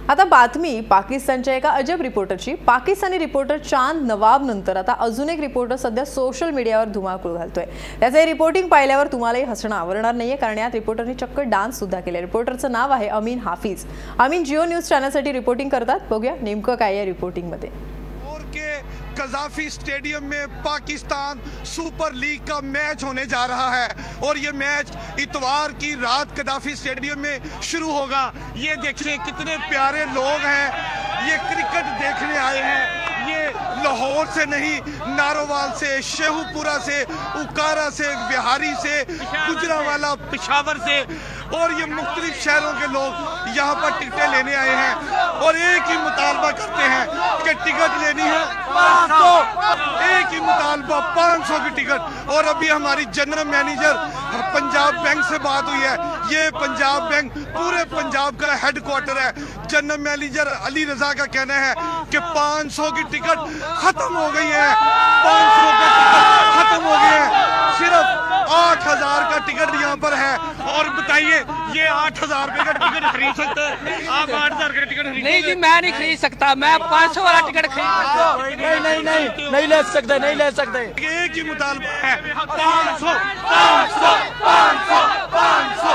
आता बातमी पाकिस्तानच्या एका अजब रिपोर्टरची। पाकिस्तानी रिपोर्टर चांद नवाब नंतर आता अजून एक रिपोर्टर सध्या सोशल मीडियावर धुमाकूळ घालतोय। त्याचे रिपोर्टिंग पाहिल्यावर तुम्हालाही हसणं आवरणार नाहीये, कारण यात रिपोर्टरने चक्क डान्स सुद्धा केले। रिपोर्टरचं नाव आहे अमीन हाफिज। अमीन जिओ न्यूज चॅनलसाठी रिपोर्टिंग करतात। बघूया नेमकं काय आहे रिपोर्टिंग मध्ये। कज़ाफी स्टेडियम में पाकिस्तान सुपर लीग का मैच होने जा रहा है और ये मैच इतवार की रात कज़ाफी स्टेडियम में शुरू होगा। ये देखिए कितने प्यारे लोग हैं, ये क्रिकेट देखने आए हैं। ये लाहौर से नहीं, नारोवाल से, शेखुपुरा से, उकारा से, बिहारी से, गुजरावाला, पेशावर से और ये मुख्तलिफ शहरों के लोग यहाँ पर टिकटें लेने आए हैं और एक ही मुतालबा करते हैं कि टिकट लेनी है 500, एक ही मुतालबा 500 की टिकट। और अभी हमारी जनरल मैनेजर पंजाब बैंक से बात हुई है। ये पंजाब बैंक पूरे पंजाब का हेडक्वार्टर है। जनरल मैनेजर अली रजा का कहना है कि 500 की टिकट खत्म हो गई है, 500 का टिकट खत्म हो गए हैं, सिर्फ 8000 का टिकट यहाँ पर है। और बताइए, ये 8000 रुपए का टिकट खरीद सकते हैं आप? 8000 का टिकट नहीं जी, मैं नहीं खरीद सकता। मैं 500 वाला टिकट खरीद सकता। नहीं ले सकते, नहीं ले सकते। एक ही मुतालबा है 500, 500, 500, 500।